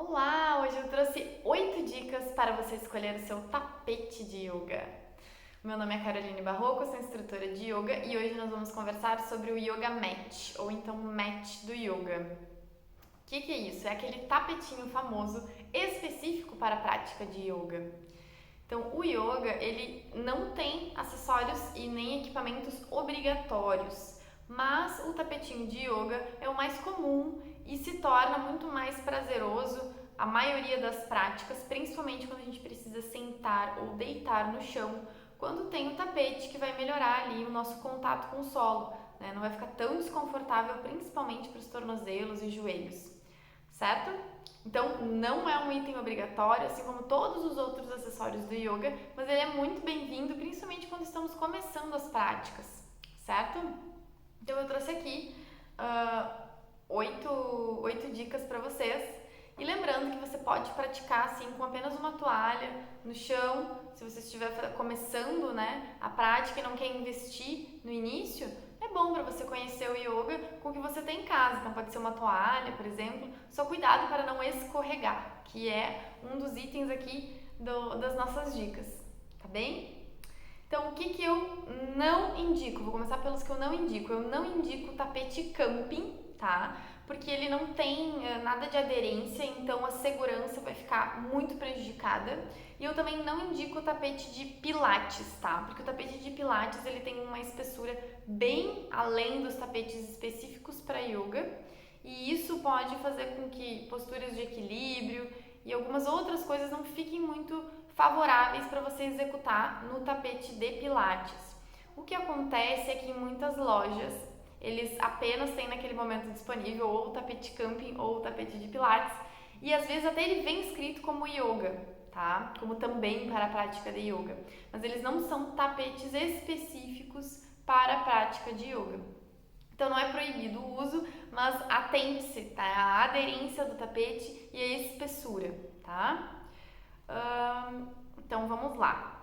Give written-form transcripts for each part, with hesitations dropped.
Olá! Hoje eu trouxe 8 dicas para você escolher o seu tapete de yoga. Meu nome é Caroline Barroco, sou instrutora de yoga e hoje nós vamos conversar sobre o Yoga Mat, ou então Mat do Yoga. O que é isso? É aquele tapetinho famoso específico para a prática de yoga. Então, o yoga, ele não tem acessórios e nem equipamentos obrigatórios, mas o tapetinho de yoga é o mais comum e se torna muito mais prazeroso a maioria das práticas, principalmente quando a gente precisa sentar ou deitar no chão, quando tem o tapete que vai melhorar ali o nosso contato com o solo, né? Não vai ficar tão desconfortável, principalmente para os tornozelos e joelhos, certo? Então, não é um item obrigatório, assim como todos os outros acessórios do yoga, mas ele é muito bem-vindo, principalmente quando estamos começando as práticas, certo? Então, eu trouxe aqui 8 dicas para vocês. E lembrando que você pode praticar assim com apenas uma toalha no chão, se você estiver começando, né, a prática e não quer investir no início, é bom para você conhecer o yoga com o que você tem em casa. Então pode ser uma toalha, por exemplo. Só cuidado para não escorregar, que é um dos itens aqui das nossas dicas, tá bem? Então o que eu não indico? Vou começar pelos que eu não indico. Eu não indico tapete camping, tá? Porque ele não tem nada de aderência, então a segurança vai ficar muito prejudicada. E eu também não indico o tapete de pilates, tá? Porque o tapete de pilates, ele tem uma espessura bem além dos tapetes específicos para yoga, e isso pode fazer com que posturas de equilíbrio e algumas outras coisas não fiquem muito favoráveis para você executar no tapete de pilates. O que acontece é que em muitas lojas eles apenas têm naquele momento disponível ou o tapete camping ou o tapete de pilates, e às vezes até ele vem escrito como yoga, tá? Como também para a prática de yoga, mas eles não são tapetes específicos para a prática de yoga. Então não é proibido o uso, mas atente-se, tá? A aderência do tapete e a espessura, tá? Então vamos lá.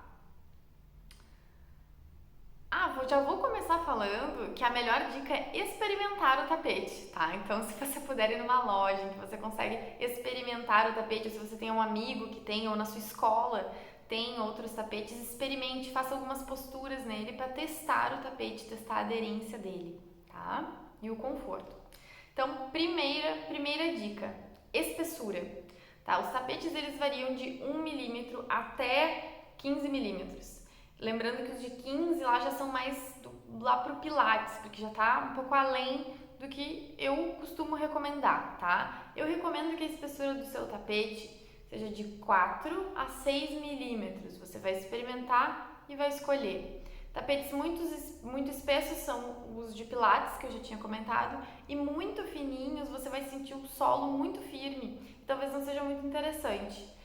Já vou começar falando que a melhor dica é experimentar o tapete, tá? Então, se você puder ir numa loja em que você consegue experimentar o tapete, ou se você tem um amigo que tem, ou na sua escola tem outros tapetes, experimente, faça algumas posturas nele para testar o tapete, testar a aderência dele, tá? E o conforto. Então, primeira dica, espessura, tá? Os tapetes, eles variam de 1 milímetro até 15 milímetros. Lembrando que os de 15 lá já são mais lá pro Pilates, porque já tá um pouco além do que eu costumo recomendar, tá? Eu recomendo que a espessura do seu tapete seja de 4 a 6 milímetros. Você vai experimentar e vai escolher. Tapetes muito espessos são os de Pilates, que eu já tinha comentado, e muito fininhos você vai sentir o solo muito firme, e talvez não seja muito interessante.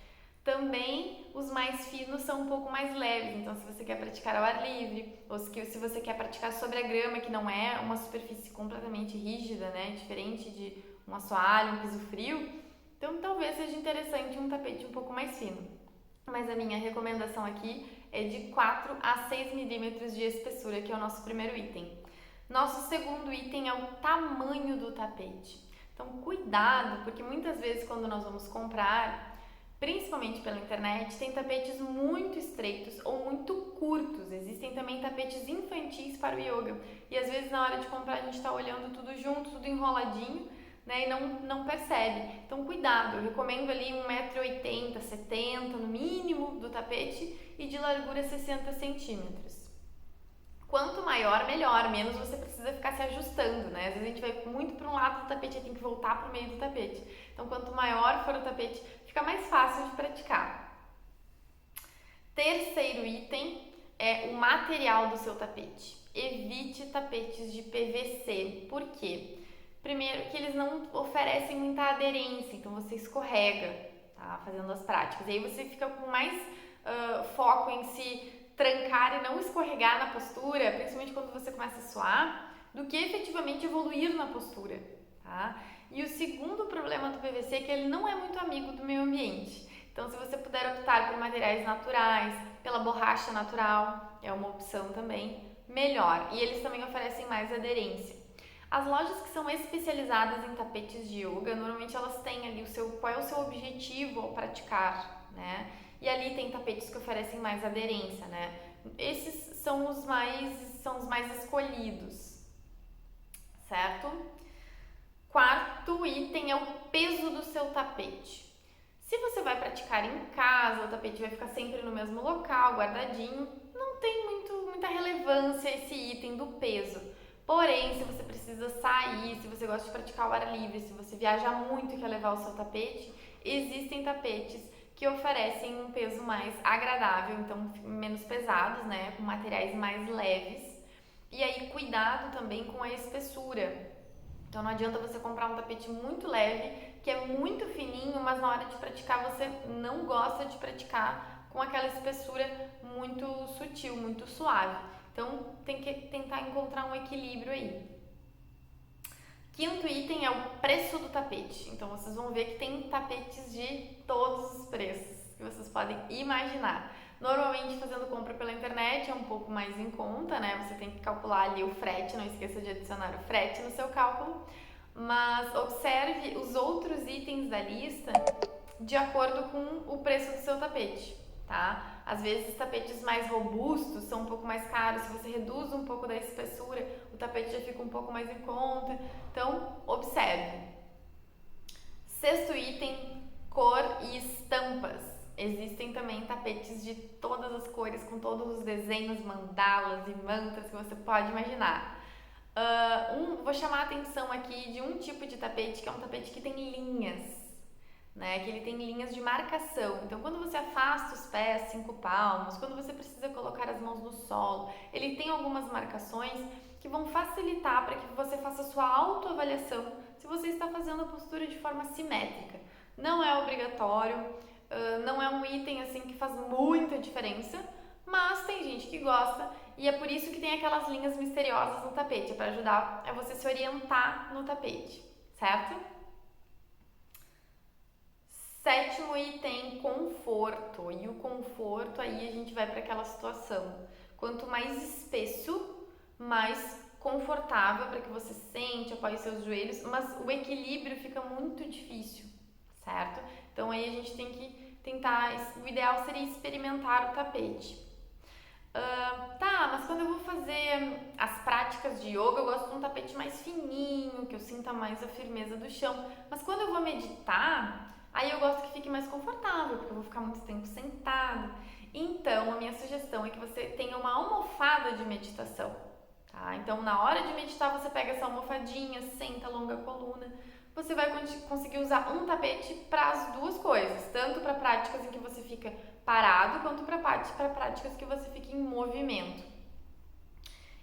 Também os mais finos são um pouco mais leves, então se você quer praticar ao ar livre, ou se você quer praticar sobre a grama, que não é uma superfície completamente rígida, né, diferente de um assoalho, um piso frio, então talvez seja interessante um tapete um pouco mais fino. Mas a minha recomendação aqui é de 4 a 6 milímetros de espessura, que é o nosso primeiro item. Nosso segundo item é o tamanho do tapete. Então cuidado, porque muitas vezes quando nós vamos comprar, principalmente pela internet, tem tapetes muito estreitos ou muito curtos. Existem também tapetes infantis para o yoga. E às vezes na hora de comprar a gente está olhando tudo junto, tudo enroladinho, né, e não percebe. Então cuidado, eu recomendo ali 1,80 m, 70 no mínimo do tapete e de largura 60 centímetros. Quanto maior, melhor, menos você precisa ficar se ajustando, né? Às vezes a gente vai muito para um lado do tapete e tem que voltar para o meio do tapete. Então, quanto maior for o tapete, fica mais fácil de praticar. Terceiro item é o material do seu tapete. Evite tapetes de PVC. Por quê? Primeiro, que eles não oferecem muita aderência, então você escorrega, tá? Fazendo as práticas. E aí você fica com mais foco em se trancar e não escorregar na postura, principalmente quando você começa a suar, do que efetivamente evoluir na postura, tá? E o segundo problema do PVC é que ele não é muito amigo do meio ambiente. Então, se você puder optar por materiais naturais, pela borracha natural, é uma opção também melhor. E eles também oferecem mais aderência. As lojas que são especializadas em tapetes de yoga, normalmente elas têm ali qual é o seu objetivo ao praticar, né? E ali tem tapetes que oferecem mais aderência, né? Esses são os mais escolhidos, certo? Quarto item é o peso do seu tapete. Se você vai praticar em casa, o tapete vai ficar sempre no mesmo local, guardadinho, não tem muita relevância esse item do peso. Porém, se você precisa sair, se você gosta de praticar ao ar livre, se você viaja muito e quer levar o seu tapete, existem tapetes que oferecem um peso mais agradável, então menos pesados, né, com materiais mais leves. E aí, cuidado também com a espessura. Então não adianta você comprar um tapete muito leve, que é muito fininho, mas na hora de praticar você não gosta de praticar com aquela espessura muito sutil, muito suave. Então tem que tentar encontrar um equilíbrio aí. Quinto item é o preço do tapete. Então vocês vão ver que tem tapetes de todos os preços que vocês podem imaginar. Normalmente fazendo compra pela internet é um pouco mais em conta, né? Você tem que calcular ali o frete, não esqueça de adicionar o frete no seu cálculo. Mas observe os outros itens da lista de acordo com o preço do seu tapete, tá? Às vezes tapetes mais robustos são um pouco mais caros, se você reduz um pouco da espessura, o tapete já fica um pouco mais em conta. Então, observe. Sexto item, cor e estampas. Existem também tapetes de todas as cores, com todos os desenhos, mandalas e mantras que você pode imaginar. Vou chamar a atenção aqui de um tipo de tapete, que é um tapete que tem linhas, né? Que ele tem linhas de marcação. Então, quando você afasta os pés 5 palmos, quando você precisa colocar as mãos no solo, ele tem algumas marcações que vão facilitar para que você faça a sua autoavaliação se você está fazendo a postura de forma simétrica. Não é obrigatório. Não é um item assim que faz muita diferença, mas tem gente que gosta e é por isso que tem aquelas linhas misteriosas no tapete, para ajudar a você se orientar no tapete, certo? Sétimo item, conforto. E o conforto aí a gente vai para aquela situação. Quanto mais espesso, mais confortável para que você sente, apoie seus joelhos, mas o equilíbrio fica muito difícil, certo? Então aí a gente tem que tentar, o ideal seria experimentar o tapete. Mas quando eu vou fazer as práticas de yoga, eu gosto de um tapete mais fininho, que eu sinta mais a firmeza do chão. Mas quando eu vou meditar, aí eu gosto que fique mais confortável, porque eu vou ficar muito tempo sentado. Então, a minha sugestão é que você tenha uma almofada de meditação, tá? Então, na hora de meditar, você pega essa almofadinha, senta, alonga a coluna. Você vai conseguir usar um tapete para as duas coisas, tanto para práticas em que você fica parado, quanto para práticas que você fica em movimento.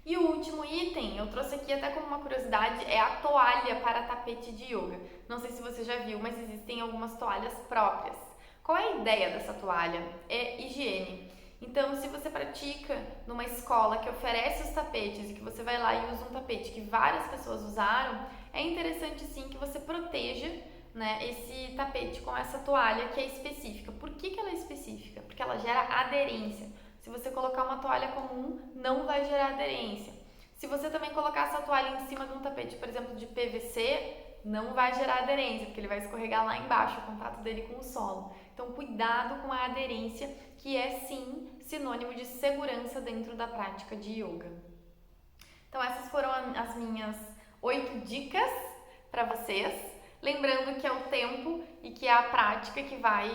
E o último item, eu trouxe aqui até como uma curiosidade, é a toalha para tapete de yoga. Não sei se você já viu, mas existem algumas toalhas próprias. Qual é a ideia dessa toalha? É higiene. Então, se você pratica numa escola que oferece os tapetes e que você vai lá e usa um tapete que várias pessoas usaram, é interessante sim que você proteja, né, esse tapete com essa toalha que é específica. Por que ela é específica? Porque ela gera aderência. Se você colocar uma toalha comum, não vai gerar aderência. Se você também colocar essa toalha em cima de um tapete, por exemplo, de PVC, não vai gerar aderência, porque ele vai escorregar lá embaixo, o contato dele com o solo. Então, cuidado com a aderência, que é sim sinônimo de segurança dentro da prática de yoga. Então, essas foram as minhas 8 dicas para vocês. Lembrando que é o tempo e que é a prática que vai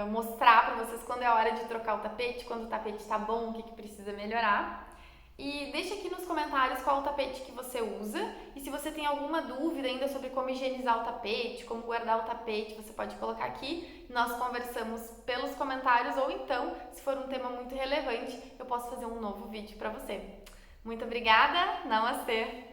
mostrar para vocês quando é a hora de trocar o tapete, quando o tapete está bom, o que precisa melhorar. E deixa aqui nos comentários qual o tapete que você usa e se você tem alguma dúvida ainda sobre como higienizar o tapete, como guardar o tapete, você pode colocar aqui. Nós conversamos pelos comentários ou então, se for um tema muito relevante, eu posso fazer um novo vídeo para você. Muito obrigada, namastê!